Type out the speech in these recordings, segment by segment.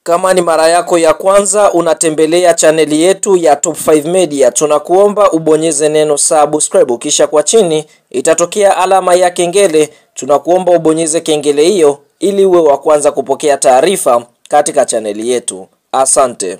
Kama ni mara yako ya kwanza unatembelea chaneli yetu ya Top 5 Media, tunakuomba ubonyeze neno subscribe, kisha kwa chini itatokea alama ya kengele. Tunakuomba ubonyeze kengele hiyo ili uwe wa kwanza kupokea taarifa katika chaneli yetu. Asante.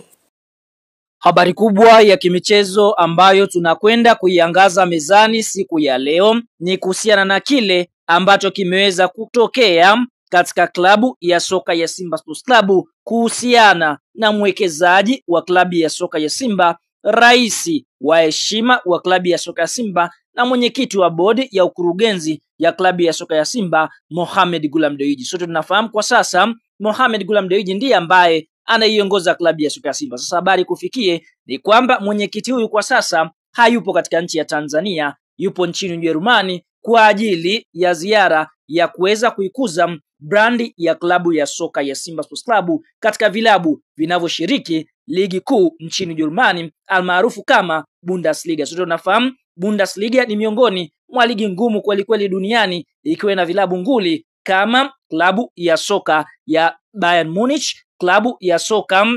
Habari kubwa ya kimichezo ambayo tunakwenda kuiangaza mezani siku ya leo ni kuhusiana na kile ambacho kimeweza kutokea katika klabu ya soka ya Simba Sports Club kuhusiana na mwekezaji wa klabu ya soka ya Simba, rais wa heshima wa klabu ya soka ya Simba na mwenyekiti wa bodi ya ukurugenzi ya klabu ya soka ya Simba, Mohamed Ghulam Dewji. Sote tunafahamu kwa sasa Mohamed Ghulam Dewji ndiye ambaye anaiongoza klabu ya soka ya Simba. Sasa habari kufikie ni kwamba mwenyekiti huyu kwa sasa hayupo katika nchi ya Tanzania, yupo nchini Ujerumani kwa ajili ya ziara ya kuweza kuikuza brandi ya klabu ya soka ya Simba Sports Club katika vilabu vinavyoshiriki ligi kuu nchini Ujerumani almaarufu kama Bundesliga. Sote tunafahamu Bundesliga ni miongoni mwa ligi ngumu kweli kweli duniani, ikiwa na vilabu nguli kama klabu ya soka ya Bayern Munich, klabu ya soka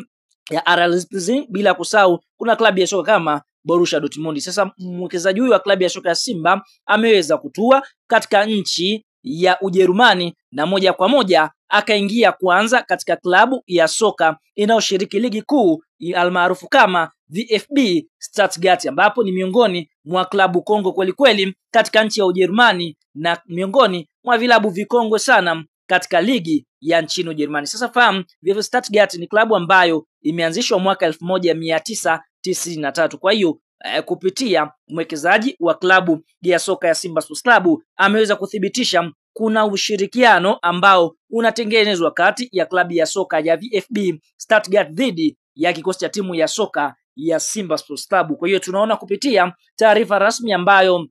ya RB Leipzig, bila kusahau kuna klabu ya soka kama Borussia Dortmund. Sasa mwekezaji huyu wa klabu ya soka ya Simba ameweza kutua katika nchi ya Ujerumani na moja kwa moja akaingia kwanza katika klabu ya soka inayoshiriki ligi kuu almaarufu kama VfB Stuttgart, ambapo ni miongoni mwa klabu kongo kweli kweli katika nchi ya Ujerumani na miongoni mwa vilabu vikongwe sana katika ligi ya nchini Ujerumani. Sasa fahamu VfB Stuttgart ni klabu ambayo imeanzishwa mwaka 1993. Kwa hiyo kupitia mwekezaji wa klabu ya soka ya Simba Sports Club ameweza kuthibitisha kuna ushirikiano ambao unatengenezwa kati ya klabu ya soka ya VfB Stuttgart dhidi ya kikosi cha timu ya soka ya Simba Sports Club. Kwa hiyo tunaona kupitia taarifa rasmi ambayo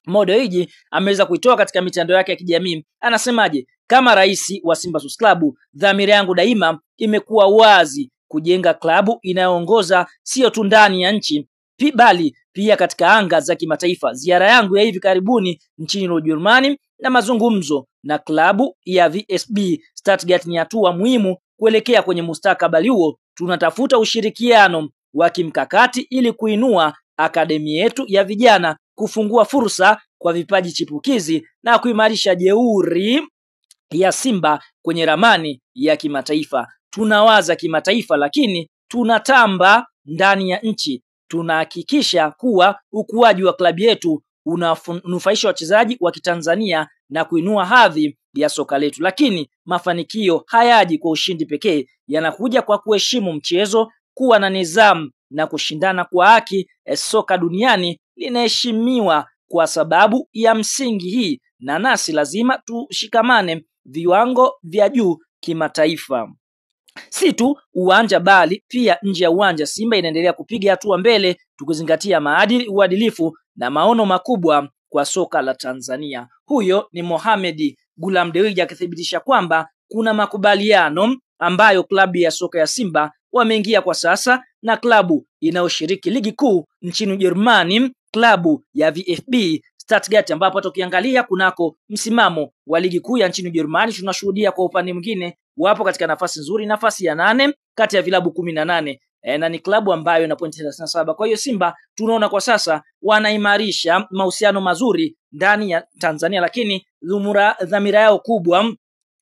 Mo Dewji ameweza kuitoa katika mitandao yake ya kijamii, anasemaje? Kama rais wa Simba Sports Club, dhamira yangu daima imekuwa wazi kujenga klabu inayoongoza sio tu ndani ya nchi bali pia katika anga za kimataifa. Ziara yangu ya hivi karibuni nchini Ujerumani na mazungumzo na klabu ya VfB Stuttgart ni hatua muhimu kuelekea kwenye mustakabali huo. Tunatafuta ushirikiano wa kimkakati ili kuinua akademi yetu ya vijana, kufungua fursa kwa vipaji chipukizi na kuimarisha jeuri ya Simba kwenye ramani ya kimataifa. Tunawaza kimataifa lakini tunatamba ndani ya nchi. Tunahakikisha kuwa ukuaji wa klabu yetu unanufaisha wachezaji wa Kitanzania na kuinua hadhi ya soka letu, lakini mafanikio hayaji kwa ushindi pekee, yanakuja kwa kuheshimu mchezo, kuwa na nidhamu na kushindana kwa haki. Soka duniani linaheshimiwa kwa sababu ya msingi hii, na nasi lazima tushikamane viwango vya juu kimataifa. Si tu uwanja bali pia nje ya uwanja, Simba inaendelea kupiga hatua mbele tukizingatia maadili, uadilifu na maono makubwa kwa soka la Tanzania. Huyo ni Mohamed Ghulam Dewji akithibitisha kwamba kuna makubaliano ambayo klabu ya soka ya Simba wameingia kwa sasa na klabu inayoshiriki ligi kuu nchini Ujerumani, klabu ya VfB Stuttgart, ambapo tukiangalia kunako msimamo wa ligi kuu ya nchini Ujerumani tunashuhudia kwa upande mwingine wapo katika nafasi nzuri, nafasi ya 8 kati ya vilabu 18, na ni klabu ambayo ina pointi 37. Kwa hiyo Simba tunaona kwa sasa wanaimarisha mahusiano mazuri ndani ya Tanzania, lakini dhamira yao kubwa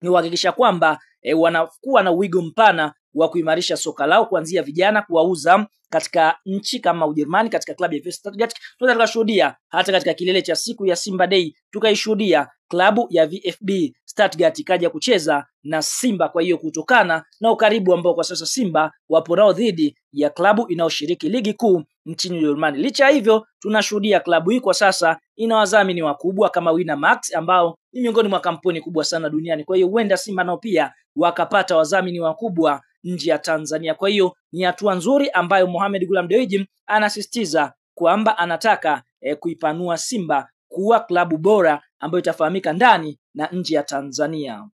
ni kuhakikisha kwamba wanakuwa na wigo mpana wa kuimarisha soka lao kuanzia vijana, kuwauza katika nchi kama Ujerumani katika klabu ya VfB Stuttgart. Tunataka kushuhudia hata katika kilele cha siku ya Simba Day tukaishuhudia klabu ya VfB Stuttgart ikaja kucheza na Simba. Kwa hiyo kutokana na ukaribu ambao kwa sasa Simba wapo nao dhidi ya klabu inayoshiriki ligi kuu nchini Ujerumani. Licha hivyo tunashuhudia klabu hii kwa sasa ina wadhamini wakubwa kama Winamax ambao ni miongoni mwa kampuni kubwa sana duniani. Kwa hiyo huenda Simba nao pia wakapata wadhamini wakubwa nje ya Tanzania. Kwa hiyo ni hatua nzuri ambayo Mohamed Ghulam Dewji anasisitiza kwamba anataka kuipanua Simba kuwa klabu bora ambayo itafahamika ndani na nje ya Tanzania.